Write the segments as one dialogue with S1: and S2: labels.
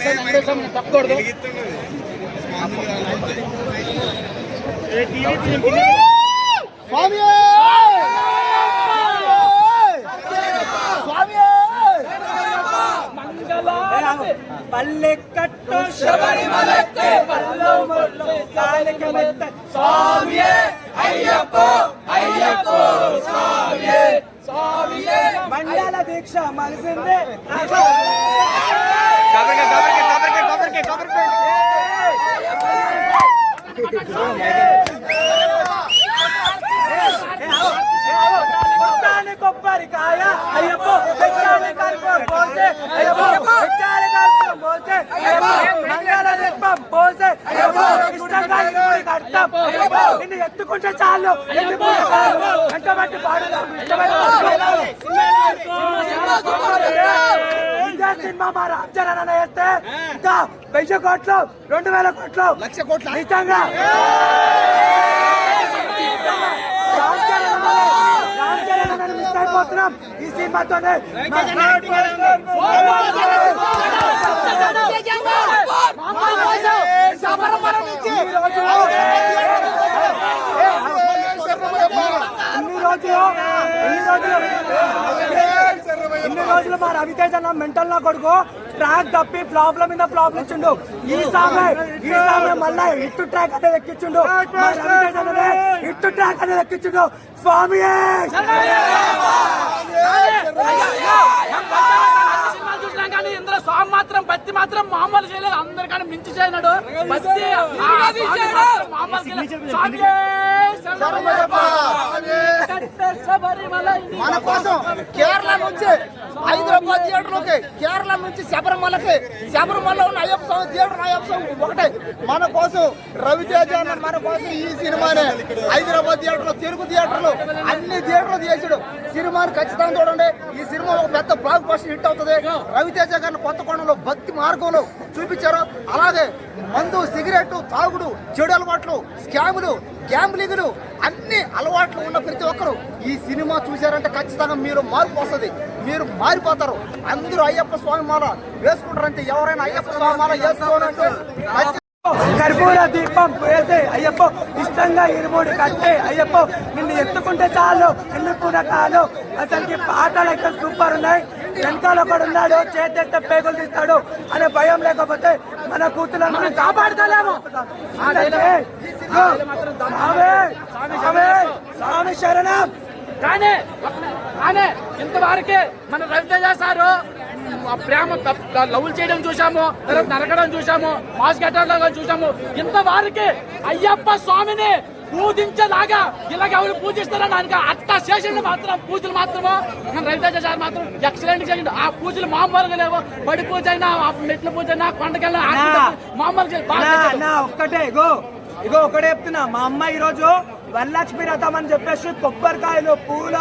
S1: వెంకటేశ్వర తప్పకూడదు.
S2: పల్లె కట్టు శబరిమలకే స్వామియే అయ్యప్పో అయ్యప్పో స్వామియే స్వామియే మండల దీక్ష మలిసిందే కొబ్బరికాయ అయ్యప్పో తెచ్చాలి కర్పూరం పోసే అయ్యప్పో తెచ్చాలి కర్పూరం పోసే అయ్యప్పో మంగళ దీపం పోసే అయ్యప్పో ఇష్టంగాని గుడి కడతాం అయ్యప్పో నిన్ను ఎత్తుకుంటే చాలు వెంటబట్టి పాడుదాం ఇండియా సినిమా మా రామ్ చరణ్ అన్న వేస్తే ఇంకా 1000 కోట్లు 2000 కోట్లు
S1: 1,00,000 కోట్లు
S2: నిజంగా మిస్ అయిపోతున్నాం ఈ సినిమాతోనే. ఇన్ని రోజులు మా రవితేజ అన్న మెంటల్ నా కొడుకు ట్రాక్ తప్పి ఫ్లాప్ల మీద ఫ్లాప్లు ఇచ్చిండు. ఈ సామె మళ్ళా హిట్ ట్రాక్ అనేది ఎక్కించుండు. మా రవితేజ అన్నదే హిట్ ట్రాక్ అనేది ఎక్కించుండు. స్వామి
S1: కానీ ఇందులో స్వామి మాత్రం భక్తి మాత్రం మామూలు చేయలేదు. అందరికన్నా మించి చేయనాడు భక్తి
S3: మన కోసం కేరళ నుంచి హైదరాబాద్ థియేటర్లోకి, కేరళ నుంచి శబరిమలకి, శబరిమల ఉన్న అయ్యప్ప స్వామి థియేటర్, అయ్యప్ప స్వామి ఒకటే మన కోసం. రవితేజ మన కోసం ఈ సినిమానే హైదరాబాద్ థియేటర్లో, తెలుగు థియేటర్లు అన్ని థియేటర్లు చేసాడు. సినిమాని ఖచ్చితంగా చూడండి. ఈ సినిమా ఒక పెద్ద బ్లాక్ బస్టర్ హిట్ అవుతుంది. రవితేజ గారిని కొత్తకొండలో భక్తి మార్గంలో చూపించారు. అలాగే మందు, సిగరెట్ తాగుడు, చెడు అలవాట్లు, స్కాములు, గ్యాంబ్లింగ్లు అన్ని అలవాట్లు ఉన్న ప్రతి ఒక్కరు ఈ సినిమా చూశారంటే ఖచ్చితంగా మీరు మార్పు వస్తుంది, మీరు మారిపోతారు. అందరూ అయ్యప్ప స్వామి మాల వేసుకుంటారంటే ఎవరైనా అయ్యప్ప స్వామి మాల వేసుకోవాలంటే
S2: కర్పూర దీపం వేసే అయ్యప్పో ఇష్టంగా ఇరుముడి కట్టే అయ్యప్పో నిన్ను ఎత్తుకుంటే చాలు ఎన్ని పునకాలు. అసలుకి పాటలు ఎక్కడ సూపర్ ఉన్నాయి. వెనకాల ఒకడు ఉన్నాడు చేతెత్తే పేగులు తీస్తాడు అనే భయం లేకపోతే మన కూతులను మనం కాపాడుతలేము. స్వామి శరణం.
S1: కానీ ఇంతవరకే మన రవితేజ సారు ప్రేమ లవ్లు చేయడం చూసాము, తర్వాత నరకడం చూసాము, మాస్ గట్టడం చూసాము. ఇంతవరకే అయ్యప్ప స్వామిని పూజించేలాగా ఇలాగ ఎవరు పూజిస్తారని దానికి అట్ట చేసిండు మాత్రం పూజలు మాత్రమో మన రవితేజ సార్ మాత్రం ఎక్సలెంట్ చేసిండు. ఆ పూజలు మామూలుగా లేవు. బడి పూజ అయినా, మెట్ల పూజ అయినా, కొండకెళ్ళినా మామూలుగా
S2: ఒక్కటే ఇగో ఒకటే చెప్తున్నా. మా అమ్మ ఈరోజు వరలక్ష్మి రథం అని చెప్పేసి కొబ్బరికాయలు, పూల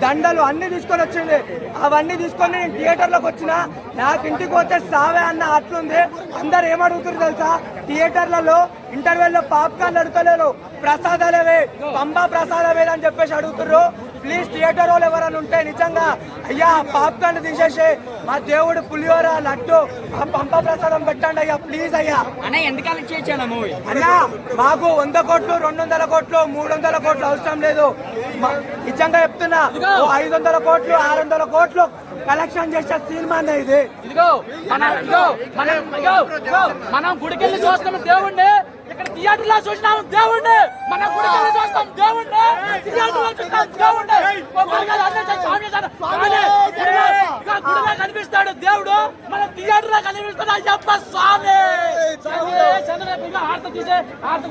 S2: దండలు అన్ని తీసుకొని వచ్చింది. అవన్నీ తీసుకొని నేను థియేటర్లోకి వచ్చిన. నాకు ఇంటికి పోతే సావే అన్న అట్లుంది. అందరు ఏమడుగుతారు తెలుసా, థియేటర్లలో ఇంటర్వెల్లో పాప్కార్న్ అడుగుతలేరు, ప్రసాదాలేవే, పంబా ప్రసాదమే అని చెప్పేసి అడుగుతుర్రు. ప్లీజ్ థియేటర్ వాళ్ళు ఎవరైనా ఉంటే నిజంగా అయ్యా పాప్కార్న్ తీసేసి మా దేవుడు పులిహోర, లడ్డు, ఆ పంప ప్రసాదం పెట్టండి అయ్యా ప్లీజ్ అయ్యా. అన్నా మాకు 100 కోట్లు, 200 కోట్లు, 300 కోట్లు అవసరం లేదు. నిజంగా చెప్తున్నా 500 కోట్లు, 600 కోట్లు కలెక్షన్ చేసే సినిమా ఇది.
S1: మనం గుడికెళ్ళి చూస్తాం దేవుణ్ణి, ఇక్కడ థియేటర్ లో చూసినాము దేవుణ్ణి, మన గుడికెళ్ళి చూస్తాం దేవుణ్ణి, థియేటర్ లో చూస్తాం దేవుణ్ణి. గుడిలో కనిపిస్తాడు దేవుడు, మన థియేటర్ లో కనిపిస్తాడు అయ్యప్ప స్వామి. చంద్రబాబు ఆర్త తీసే ఆర్త